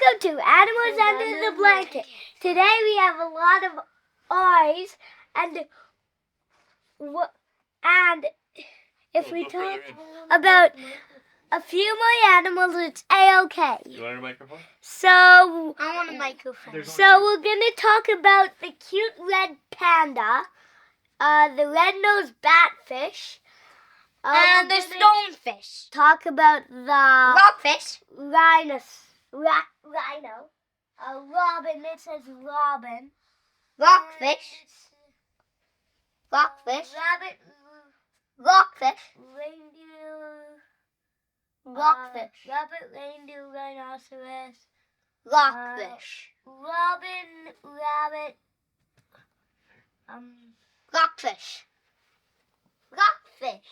Welcome to Animals Under the Blanket. Today we have a lot of eyes, and if we talk about a few more animals, it's A-okay. You want a microphone? So I want a microphone. So we're gonna talk about the cute red panda, the red-nosed batfish, and the stonefish. Talk about the rockfish, rhinos. Rhino. Robin. It says Robin. Rockfish. Rockfish. Rabbit. Rockfish. Reindeer. Rockfish. Rabbit, reindeer, rhinoceros. Rockfish. Robin, rabbit. Rockfish. Rockfish.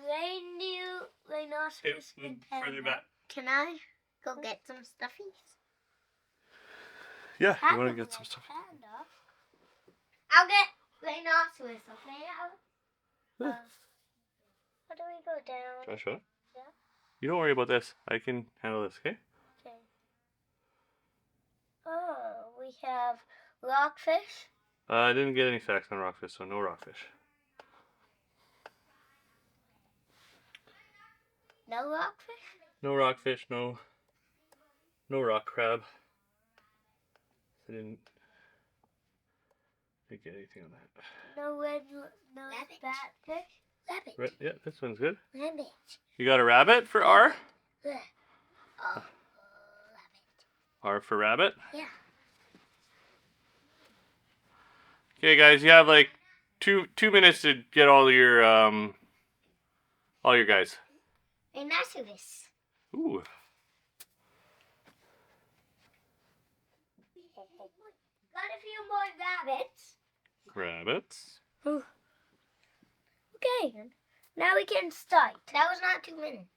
Reindeer, rhinoceros, and panda. Further back. Can I go get some stuffies? Yeah, you want to get some stuff? Panda. I'll get rhinoceros, okay? How do we go down? Joshua? Yeah. You don't worry about this. I can handle this, okay? Okay. Oh, we have rockfish. I didn't get any facts on rockfish, so no rockfish. No rockfish? No rockfish, no rock crab. I didn't get anything on that. No batfish? Rabbit. Yeah, this one's good. Rabbit. You got a rabbit for R? Oh, rabbit. R for rabbit? Yeah. Okay, guys, you have like two minutes to get all your guys. Rhinoceros. Ooh. Got a few more rabbits. Rabbits. Okay, now we can start. That was not 2 minutes.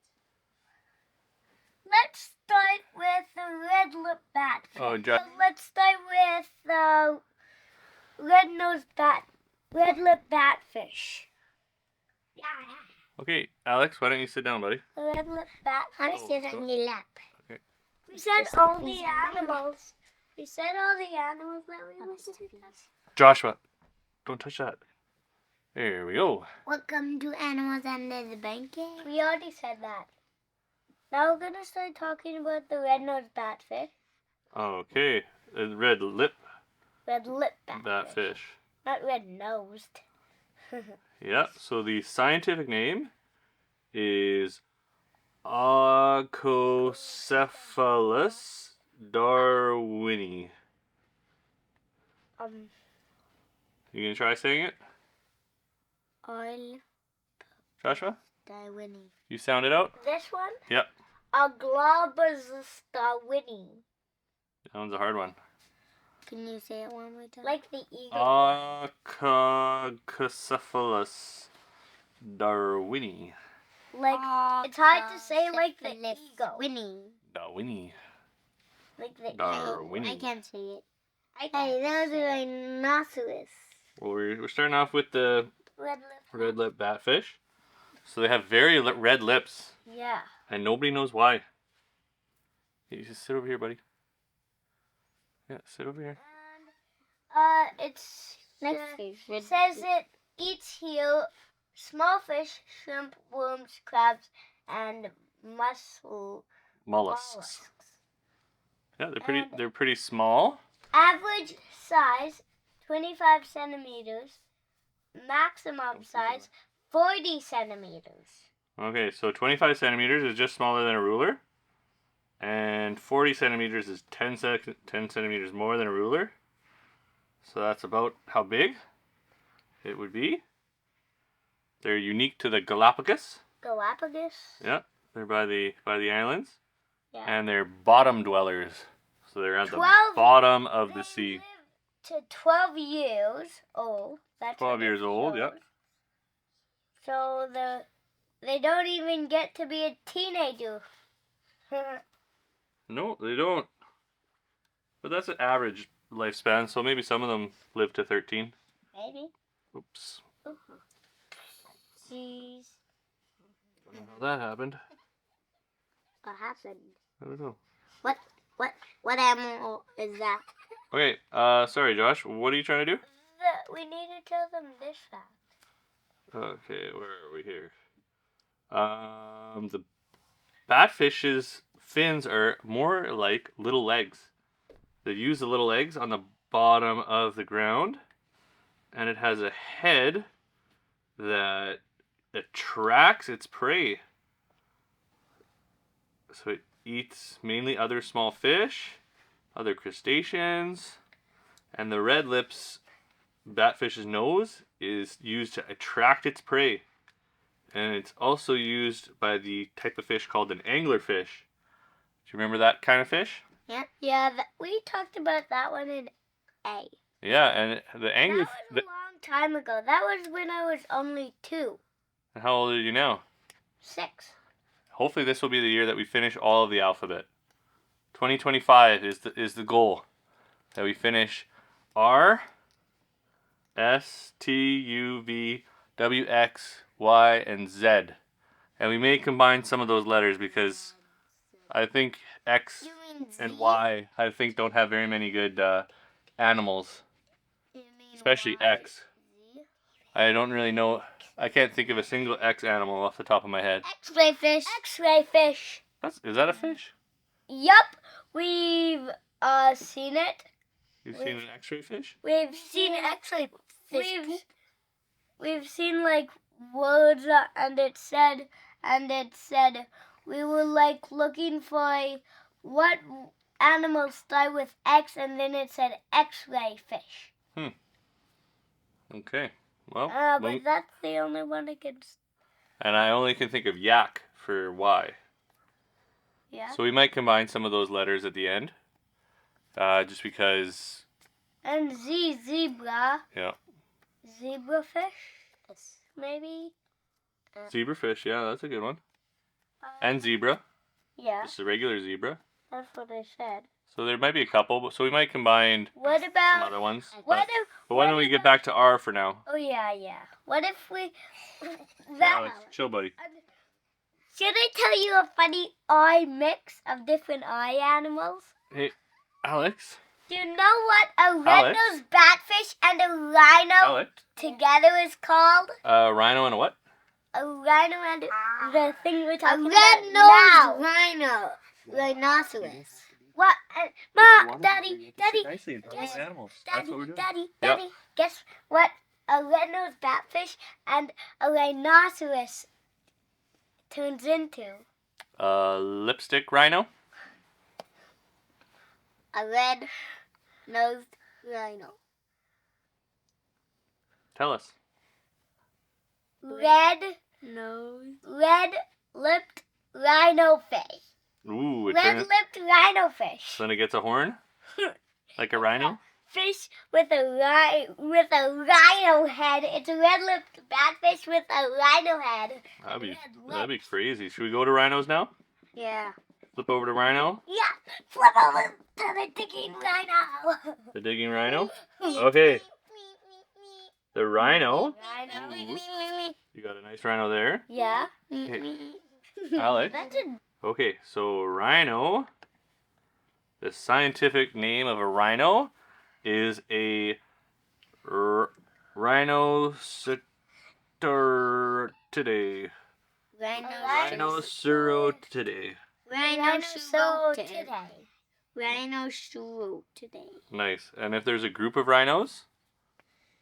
Let's start with the red-lip batfish. Oh, Let's start with the red-lip batfish. Yeah. Okay, Alex, why don't you sit down, buddy? The red-lip batfish. I'll sit on your lap. Okay. We said all the animals. We said all the animals that we listed. Joshua, don't touch that. There we go. Welcome to Animals Under the Blanket. We already said that. Now we're gonna start talking about the red-nosed batfish. Okay, red-lip Red-lip batfish. batfish. Not red-nosed. Yeah, so the scientific name is Oncocephalus darwini. You gonna try saying it? Oil Joshua? Darwini. You sound it out? This one? Yep. Aglobus darwini. That one's a hard one. Can you say it one more time? Like the eagle. Oncocephalus darwini. Like, it's hard to say like the eagle. Winnie. Darwini. Like the Darwini. I can't say it. Hey, that was a rhinoceros. Well, we're starting off with the red-lip. red-lip batfish. So they have very red lips, Yeah. and nobody knows why. You just sit over here, buddy. Yeah, sit over here. And Next it fish. says it eats here small fish, shrimp, worms, crabs, and Mollusks. Yeah, they're pretty small. Average size 25 centimeters. Maximum size 40 centimeters. Okay, so 25 centimeters is just smaller than a ruler, and 40 centimeters is 10 centimeters more than a ruler. So that's about how big it would be. They're unique to the Galapagos. Galapagos. Yeah, they're by the islands, Yeah. and they're bottom dwellers. So they're at the 12 bottom of the sea. To 12 years old. That's 12 what it years old, yep. shows. So they don't even get to be a teenager. No, they don't. But that's an average lifespan, so maybe some of them live to 13. Maybe. Oops. Jeez. Don't know how that happened. What happened? I don't know. What animal is that? Okay, sorry, Josh. What are you trying to do? We need to tell them this fact. Okay, where are we here? The batfish's fins are more like little legs. They use the little legs on the bottom of the ground, and it has a head that attracts its prey. So it eats mainly other small fish, other crustaceans, and the red lips batfish's nose is used to attract its prey. And it's also used by the type of fish called an anglerfish. Do you remember that kind of fish? Yeah, we talked about that one in A. Yeah, and the angler. That was a long time ago. That was when I was only 2. How old are you now? 6. Hopefully, this will be the year that we finish all of the alphabet. 2025 is the goal, that we finish R, S, T, U, V, W, X, Y, and Z. And we may combine some of those letters because I think X and Y, I think, don't have very many good animals, especially X. I don't really know. I can't think of a single X animal off the top of my head. X-ray fish. X-ray fish. Is that a fish? Yup, we've seen it. You've seen an X-ray fish? We've seen X-ray fish. We've seen like words, and it said we were like looking for what animals start with X, and then it said X-ray fish. Okay. Well, but that's the only one I can. And I only can think of yak for Y. Yeah. So we might combine some of those letters at the end, just because. And zebra. Yeah. Zebrafish, maybe. Zebrafish, yeah, that's a good one. And zebra. Yeah. Just a regular zebra. That's what I said. So there might be a couple, so we might combine What about some other ones. But why don't we get back to R for now? Oh yeah. What if we? Alex, chill, buddy. Should I tell you a funny eye mix of different eye animals? Hey, Alex. Do you know what a red-nosed batfish and a rhino together is called? A rhino and a what? A rhino and the thing we're talking about now. Rhino. Rhinoceros. What? Ma, Daddy, Nicely guess, animals. Daddy, guess what a red-nosed batfish and a rhinoceros turns into? A lipstick rhino? A red-nosed rhino. Tell us. Red-lipped rhino fish. Ooh, Red-lipped rhino fish. Then it gets a horn? Like a rhino? Fish with a rhino head. It's a red-lipped batfish with a rhino head. That'd be crazy. Should we go to rhinos now? Yeah. Flip over to rhino? Yeah, flip over to the digging rhino. The digging rhino? Okay. The rhino. You got a nice rhino there. Yeah. Okay. Alex. Okay, so rhino. The scientific name of a rhino is a rhinoceros. Rhinocerotidae. Rhinocerotidae. Nice. And if there's a group of rhinos,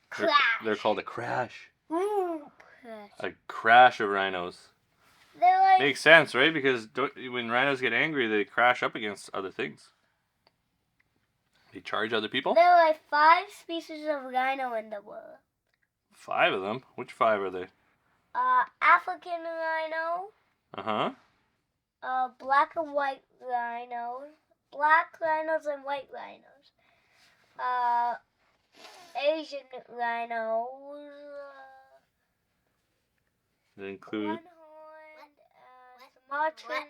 Crash. they're called a crash. Ooh, A crash of rhinos. they're like, Makes sense, right? Because when rhinos get angry, they crash up against other things. They charge other people? there are like 5 species of rhino in the world. 5 of them? Which 5 are they? African rhino, black and white rhinos, black rhinos and white rhinos, Asian rhinos, They include one-horned, Sumatran,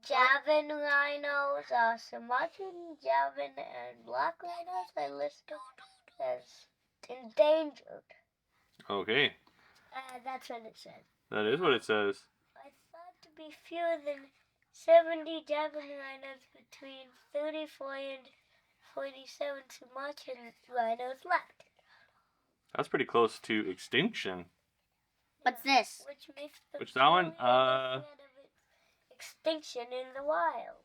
Javan rhinos, Sumatran, Javan, and black rhinos are listed as endangered. Okay. That's what it said. That is what it says. I thought to be fewer than 70 Javan rhinos between 34 and 47 Sumatran rhinos left. That's pretty close to extinction. What's this? Which makes the Which that one? threat of extinction in the wild.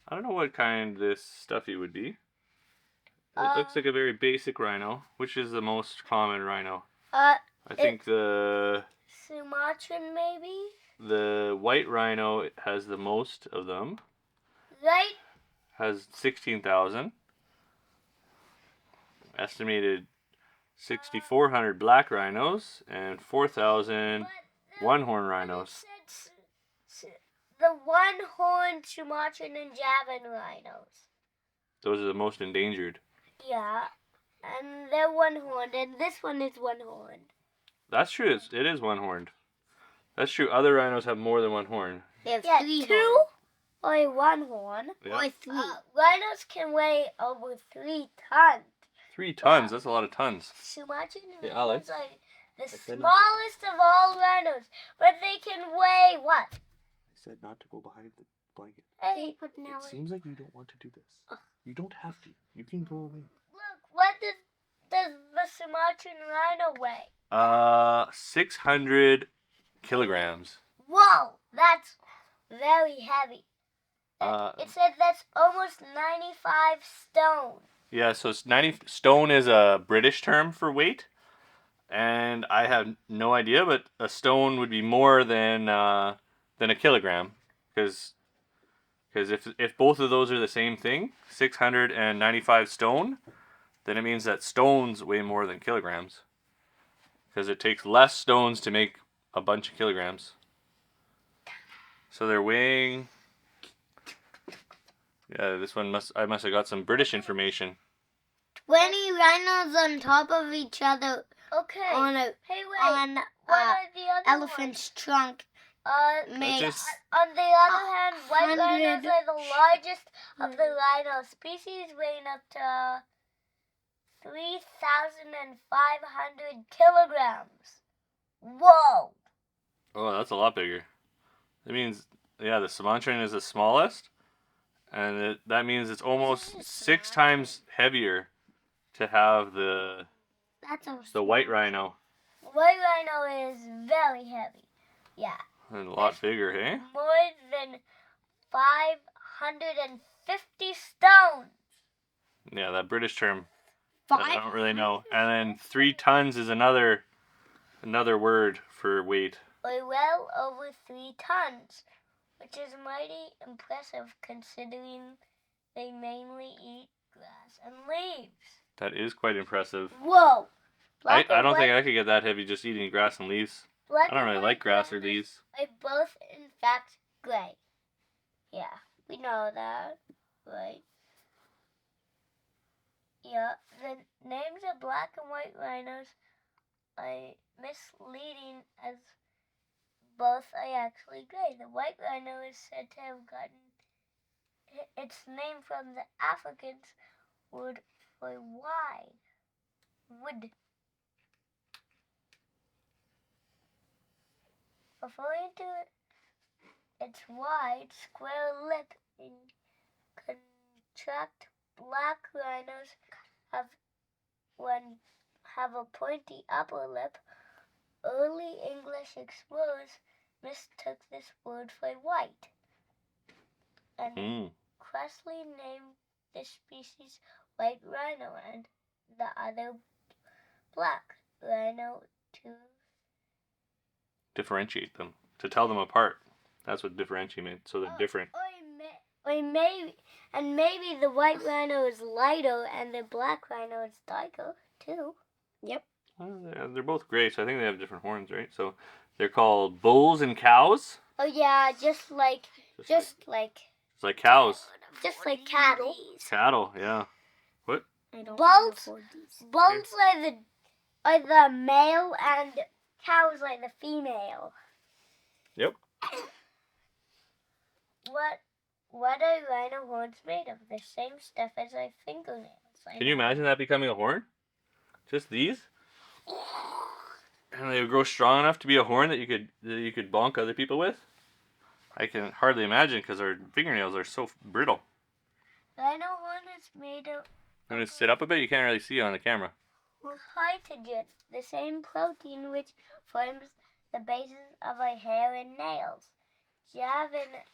I don't know what kind this stuffy would be. It looks like a very basic rhino. Which is the most common rhino? I think the Sumatran, maybe? The white rhino has the most of them. Right? Has 16,000. Estimated 6,400 black rhinos and 4,000 one-horn rhinos. The one-horned Sumatran and Javan rhinos. Those are the most endangered. Yeah, and they're one-horned, and this one is one-horned. That's true. It is one-horned. That's true. Other rhinos have more than one horn. They have 3 two or one horn. Yeah. or 3. Rhinos can weigh over 3 tons. 3 tons. That's a lot of tons. Sumatran Yeah, rhinos are the smallest of all rhinos, but they can weigh what? I said not to go behind the blanket. Hey, It seems like you don't want to do this. You don't have to. You can go away. look, what does the Sumatran rhino weigh? 600 kilograms. Whoa, that's very heavy. It said that's almost 95 stone. Yeah, so it's 90 stone is a British term for weight, and I have no idea, but a stone would be more than a kilogram, because if both of those are the same thing, 695 stone, then it means that stones weigh more than kilograms, because it takes less stones to make a bunch of kilograms. So they're weighing. Yeah, this one I must have got some British information. 20 rhinos on top of each other Okay. on a Hey, wait. on what are the other elephant's trunk. Just On the other hand, white 100 rhinos are the largest of the rhino species, weighing up to 3,500 kilograms. Whoa! Oh, that's a lot bigger. That means, yeah, the Sumatran is the smallest, and that means it's almost 6 times heavier to have the white rhino. White rhino is very heavy. Yeah. And a lot bigger, hey? More than 550 stones. Yeah, that British term. I don't really know. And then 3 tons is another word for weight. Or well over 3 tons, which is mighty impressive considering they mainly eat grass and leaves. That is quite impressive. Whoa! I don't think I could get that heavy just eating grass and leaves. Black I don't really and like white grass or rhinos leaves. are both, in fact, gray. Yeah, we know that, right? Yeah, the names of black and white rhinos are misleading as both are actually gray. The white rhino is said to have gotten its name from the Africans word for wide. Wood. Referring to its wide, square lip in contract, black rhinos have a pointy upper lip. Early English explorers mistook this word for white, and Cressley named this species white rhino and the other black rhino to differentiate them, to tell them apart. That's what differentiate meant. So they're different. Maybe the white rhino is lighter and the black rhino is darker too. Yep. They're both gray, so I think they have different horns, right? So they're called bulls and cows. Oh yeah, just like It's like cows. Just like cattle. Cattle, yeah. What? Bulls are the male and cows are the female. Yep. What are rhino horns made of? The same stuff as our fingernails. Can you imagine that becoming a horn? Just these? And they would grow strong enough to be a horn that you could bonk other people with? I can hardly imagine because our fingernails are so brittle. Rhino horn is made of I'm going to sit up a bit. You can't really see on the camera. chitin, the same protein which forms the basis of our hair and nails. Javan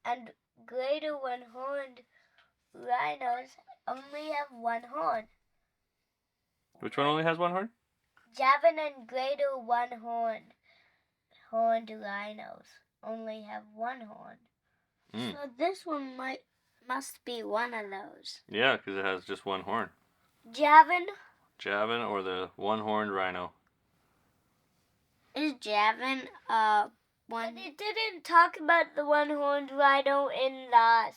and greater one-horned rhinos only have one horn. Which one only has one horn? Javan and greater one-horned rhinos only have one horn. Mm. So this one must be one of those. Yeah, because it has just one horn. Javan Javan or the one-horned rhino. Is Javan one? But it didn't talk about the one-horned rhino in the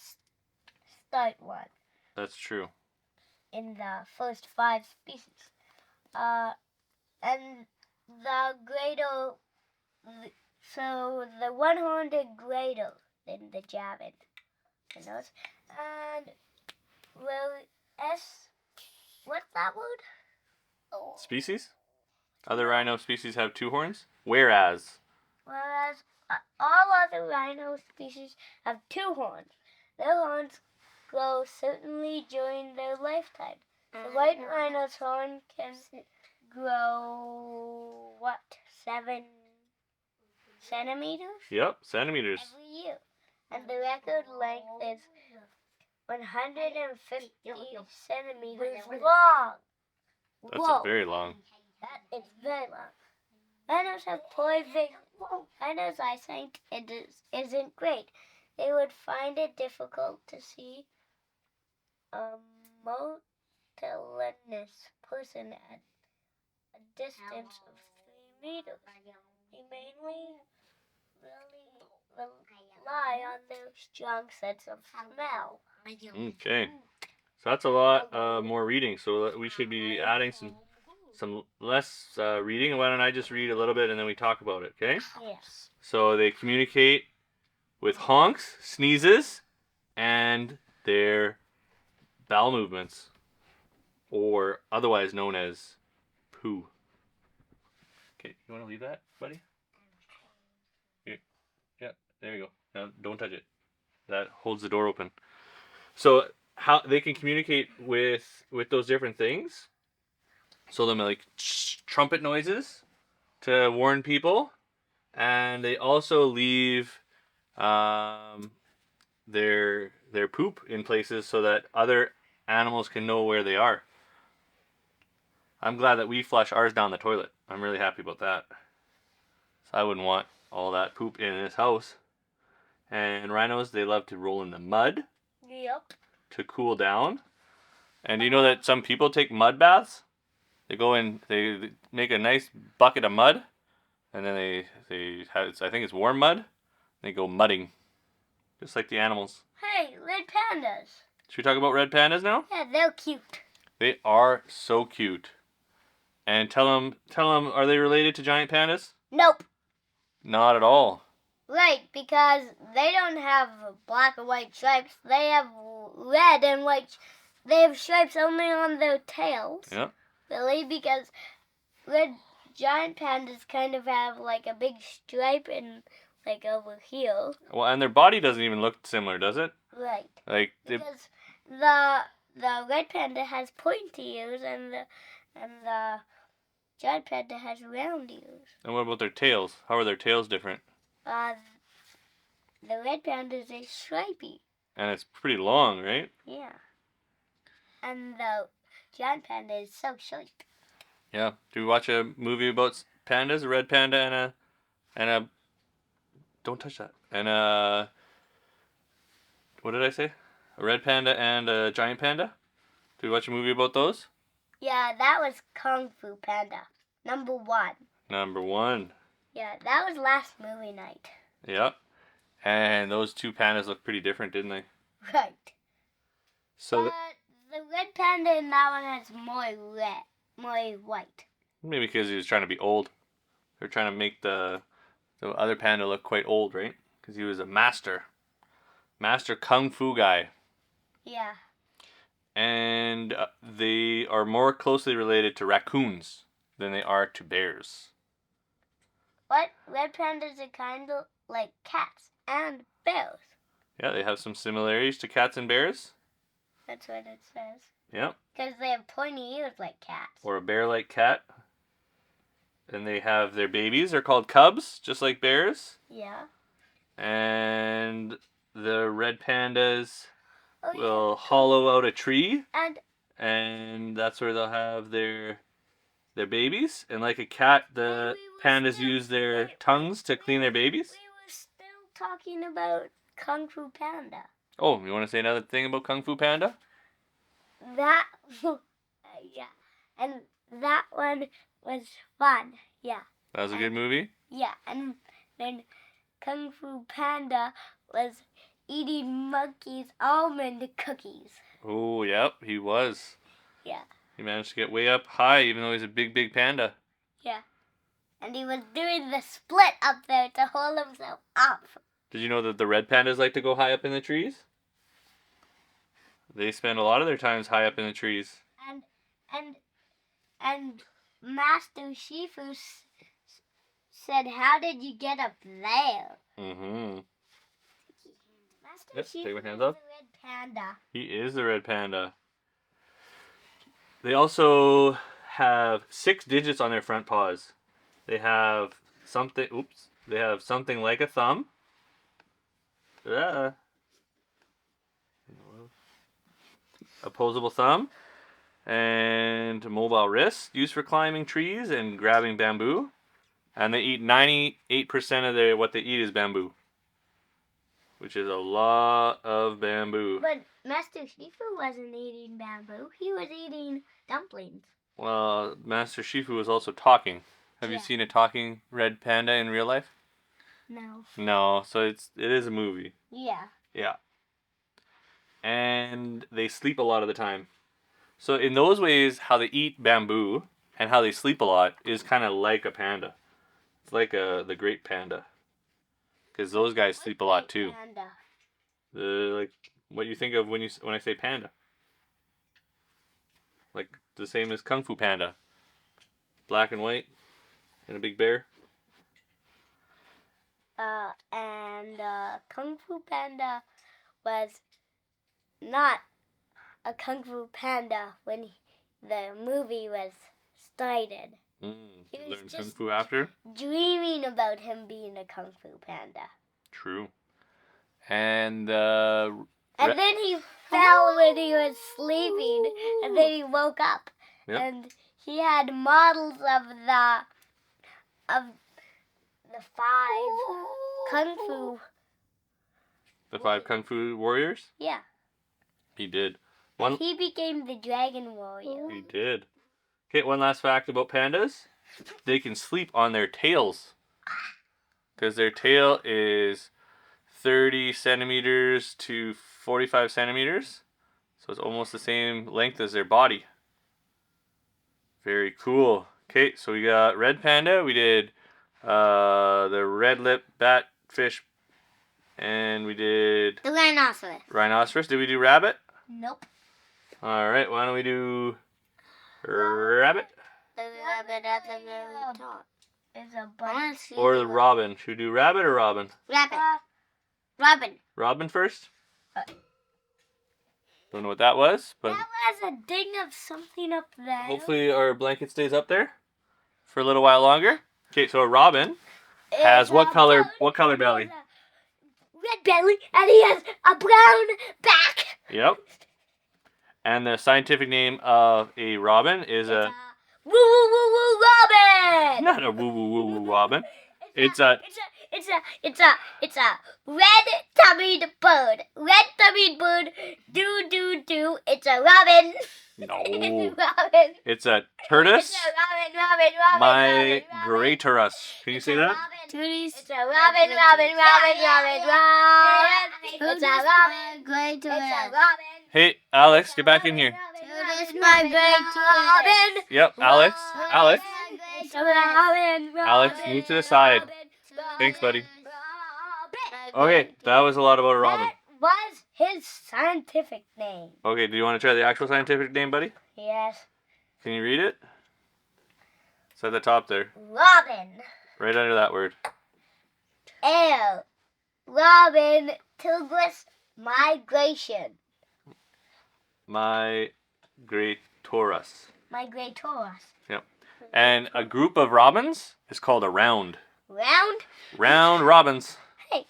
start one, That's true. in the first 5 species. And the greater, so the one-horned is greater than the Javan. You know? And, well, what's that word? Oh. Species? Other rhino species have 2 horns? Whereas All other rhino species have 2 horns. Their horns grow certainly during their lifetime. The white rhino's horn can grow, 7 centimeters? Yep, centimeters. Every year. And the record length is 150 centimeters long. That's very long. That is very long. Rhinos have poor vision. Rhinos' eyesight isn't great. They would find it difficult to see a motionless person at a distance of 3 meters. They mainly rely on their strong sense of smell. Okay. So that's a lot more reading. So we should be adding some less reading. Why don't I just read a little bit and then we talk about it, okay? Yes. So they communicate with honks, sneezes, and their bowel movements, or otherwise known as poo. Okay, you want to leave that, buddy? Here. Yeah, there you go. Now, don't touch it. That holds the door open. So how they can communicate with those different things. So they'll make trumpet noises to warn people, and they also leave their poop in places so that other animals can know where they are. I'm glad that we flush ours down the toilet. I'm really happy about that. So I wouldn't want all that poop in this house. And rhinos, they love to roll in the mud. Yep. To cool down. And do you know that some people take mud baths? They go in, they make a nice bucket of mud, and then they have, I think it's warm mud. They go mudding, just like the animals. Hey, red pandas. Should we talk about red pandas now? Yeah, they're cute. They are so cute. And tell them, are they related to giant pandas? Nope. Not at all. Right, because they don't have black and white stripes. They have red and white. They have stripes only on their tails. Yeah. Really, because red giant pandas kind of have like a big stripe in like over here. Well, and their body doesn't even look similar, does it? Right. Like because the red panda has pointy ears and the giant panda has round ears. And what about their tails? How are their tails different? The red panda is stripy. And it's pretty long, right? Yeah. And the giant panda is so short. Yeah. Do we watch a movie about pandas? A red panda and a don't touch that. And what did I say? A red panda and a giant panda? Do we watch a movie about those? Yeah, that was Kung Fu Panda. Number 1. Number 1. Yeah, that was last movie night. Yep. And those two pandas look pretty different, didn't they? Right. So but the red panda in that one has more white. Maybe because he was trying to be old. They're trying to make the other panda look quite old, right? Because he was a master kung fu guy. Yeah. And they are more closely related to raccoons than they are to bears. What? Red pandas are kind of like cats. and bears. Yeah, they have some similarities to cats and bears. That's what it says. Yep. Because they have pointy ears like cats. Or a bear-like cat. And they have their babies. They're called cubs, just like bears. Yeah. And the red pandas Oh, will hollow out a tree. And that's where they'll have their babies. And like a cat, the pandas use their tongues to clean their babies. we were still talking about Kung Fu Panda. Oh, you want to say another thing about Kung Fu Panda? That, yeah. And that one was fun. Yeah. That was a good movie? Yeah. And then Kung Fu Panda was eating monkeys' almond cookies. Oh, yep, he was. Yeah. He managed to get way up high, even though he's a big, big panda. Yeah. And he was doing the split up there to hold himself up. Did you know that the red pandas like to go high up in the trees? They spend a lot of their times high up in the trees. And Master Shifu said, "How did you get up there?" Mm-hmm. Master Yep, Shifu take my is hands the off. red panda. He is the red panda. They also have 6 digits on their front paws. They have something. Oops. They have something like a thumb. Opposable thumb. And a mobile wrist used for climbing trees and grabbing bamboo. And they eat 98% of what they eat is bamboo. Which is a lot of bamboo. But Master Shifu wasn't eating bamboo. He was eating dumplings. Well, Master Shifu was also talking. Have you seen a talking red panda in real life? No. No, so it is a movie. Yeah. Yeah. And they sleep a lot of the time. So in those ways, how they eat bamboo and how they sleep a lot is kind of like a panda. It's like the great panda. Because those guys sleep a lot too. Panda. Like what you think of when I say panda. Like the same as Kung Fu Panda. Black and white and a big bear. And Kung Fu Panda was not a Kung Fu Panda when the movie was started. You He was learned Kung just Fu after? dreaming about him being a Kung Fu Panda. True. And And then he fell when he was sleeping, and then he woke up. Yep. And he had models of the 5 Kung Fu. the 5 Kung Fu warriors? Yeah. He did. And he became the Dragon Warrior. He did. Okay, one last fact about pandas. They can sleep on their tails. Because their tail is 30 centimeters to 45 centimeters. So it's almost the same length as their body. Very cool. Okay, so we got red panda. We did the red lip batfish. And we did The rhinoceros. rhinoceros. Did we do rabbit? Nope. Alright, why don't we do rabbit? The rabbit at the very top. It's a I bunch. want to see Or the the robin. Should we do rabbit or robin? rabbit. Robin. Robin first? Don't know what that was, but That was a ding of something up there. hopefully our blanket stays up there for a little while longer. Okay, so a robin has It's what a color? bird. What color belly? He has a red belly, and he has a brown back. Yep. And the scientific name of a robin is a Woo woo woo woo robin. not a woo woo woo woo robin. It's a It's a red-tummied bird. Red-tummied bird. Do do do. It's a robin. no. It's a robin. It's a tortoise It's a robin. migratorus. Can you say that? It's a robin. It's a robin. Great It's a robin. Hey, Alex, get back in here. It's my great Yep, Alex. Alex. It's a robin. Alex, move to the side. Thanks, buddy. Okay, that was a lot about a robin. That was his scientific name. Okay, do you want to try the actual scientific name, buddy? Yes. Can you read it? It's at the top there. Robin. Right under that word. L. Robin, Tigris, migration. My great Taurus. Migratorus. Yep. And a group of robins is called a round. Round? Round robins. Hey,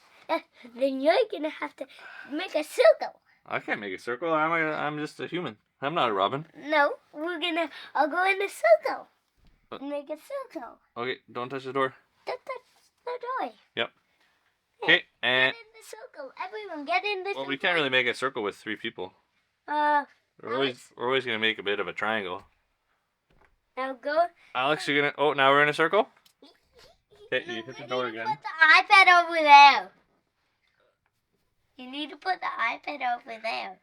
then you're gonna have to make a circle. I can't make a circle. I'm just a human. I'm not a robin. No, I'll go in a circle. Make a circle. Okay, don't touch the door. That's the door. Yep. Okay, and Get in the circle. Everyone, get in the circle. well, we can't really make a circle with 3 people. We're always gonna make a bit of a triangle. Now go. Alex, you're gonna. Oh, now we're in a circle. Okay, you hit the door again. Put the iPad over there. You need to put the iPad over there.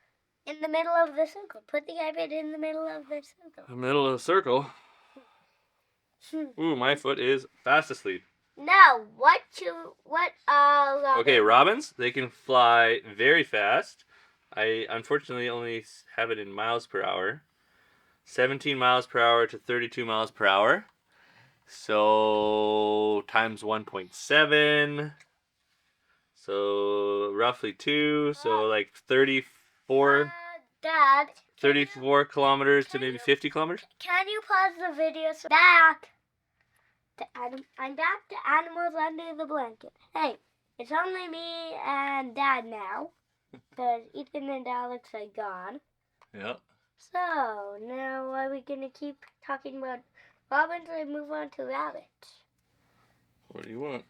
In the middle of the circle. Put the iPad in the middle of the circle. The middle of the circle. Ooh, my foot is fast asleep. Now, Okay, robins, they can fly very fast. I unfortunately only have it in miles per hour. 17 miles per hour to 32 miles per hour. So times 1.7. So roughly 2. So like 34. Dad. 34 kilometers to maybe 50 kilometers. Can you pause the video? Back. I'm back to animals under the blanket. Hey, it's only me and Dad now, because Ethan and Alex are gone. Yep. So, now are we going to keep talking about robins or move on to rabbits? What do you want?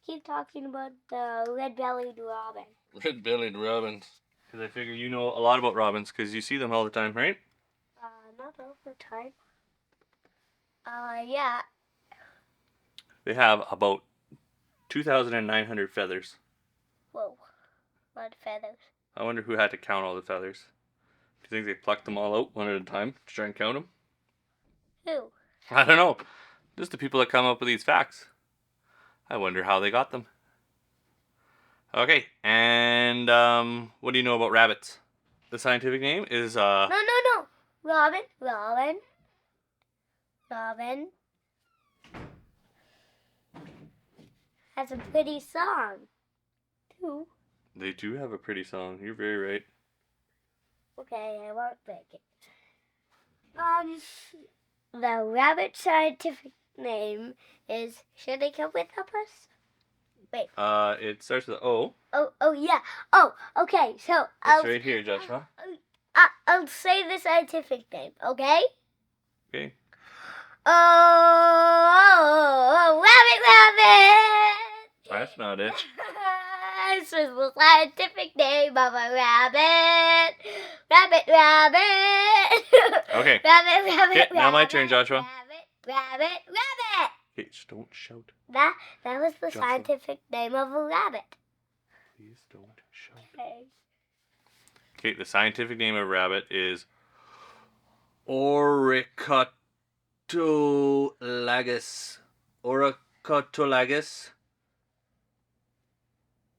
Keep talking about the red-bellied robin. Red-bellied robins. Because I figure you know a lot about robins because you see them all the time, right? Not all the time. Yeah. They have about 2,900 feathers. Whoa. A lot of feathers. I wonder who had to count all the feathers. Do you think they plucked them all out one at a time to try and count them? Who? I don't know. Just the people that come up with these facts. I wonder how they got them. Okay, and what do you know about rabbits? The scientific name is No. Robin. Has a pretty song, too. They do have a pretty song. You're very right. Okay, I won't break it. The rabbit scientific name is. Should I come with us? Wait. It starts with O. Oh yeah. Oh, okay. So It's right here, Joshua. I'll say the scientific name. Okay. Okay. Oh, rabbit. That's not it. This is the scientific name of a rabbit. Rabbit. Okay. Rabbit. Okay, now my turn, Joshua. Rabbit. Okay, just don't shout. That was the Joshua. scientific name of a rabbit. Please don't shout. Okay. Okay, the scientific name of rabbit is Oricotolagus. Oricotolagus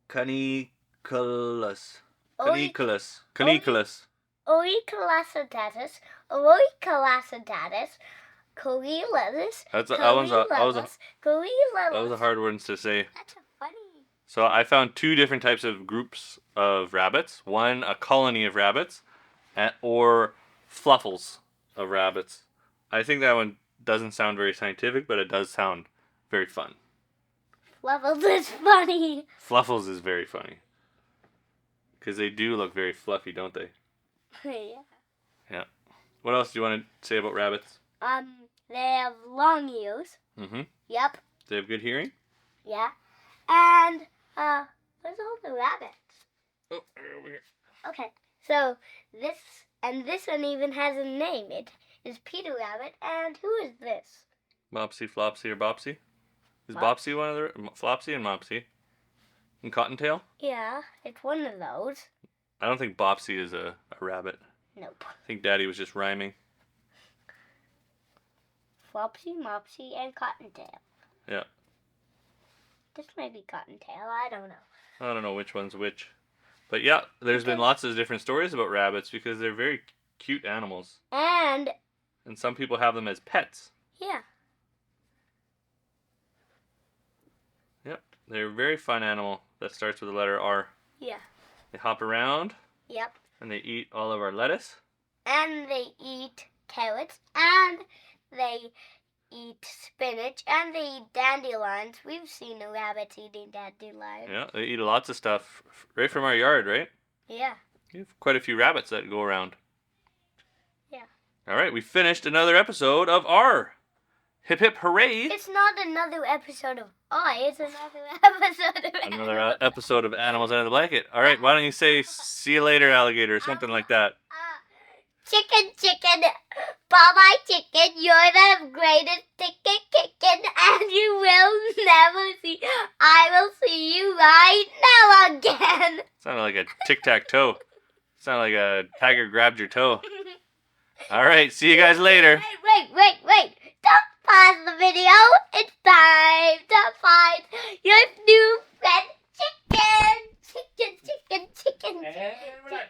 caniculus. Caniculus. Auriculacidatus. Coriolis. That was a Coriolis. hard one to say. That's a funny. So I found 2 different types of groups of rabbits. One, a colony of rabbits, or fluffles of rabbits. I think that one doesn't sound very scientific, but it does sound very fun. Fluffles is funny. Fluffles is very funny. Because they do look very fluffy, don't they? Yeah. Yeah. What else do you want to say about rabbits? They have long ears. Mm-hmm. Yep. They have good hearing? Yeah. And, where's all the rabbits? Oh, they're over here. Okay. So, this one even has a name. It is Peter Rabbit. And who is this? Mopsy, Flopsy, or Bopsy? Is What? Bopsy one of the... Flopsy and Mopsy. And Cottontail? Yeah, it's one of those. I don't think Bopsy is a rabbit. Nope. I think Daddy was just rhyming. Flopsy, Mopsy, and Cottontail. Yeah. This might be Cottontail. I don't know. I don't know which one's which. But yeah, there's been lots of different stories about rabbits because they're very cute animals. And, And some people have them as pets. yeah. Yep. They're a very fun animal that starts with the letter R. Yeah. They hop around Yep. and they eat all of our lettuce. And they eat carrots, and they eat spinach, and they eat dandelions. We've seen the rabbits eating dandelions. Yeah, they eat lots of stuff right from our yard, right? Yeah. We have quite a few rabbits that go around. Yeah. All right, we finished another episode of R. Hip hip hooray! It's not another episode of it's another episode of Another episode of Animals Under the Blanket. All right, why don't you say "see you later, alligator" or something like that? Chicken, bye-bye, chicken. You're the greatest chicken, and you will never see. I will see you right now again. Sounded like a tic-tac-toe. Sounded like a tiger grabbed your toe. All right, see you guys later. Wait. Don't pause the video. It's time to find your new friend, chicken. Chicken. And we're done.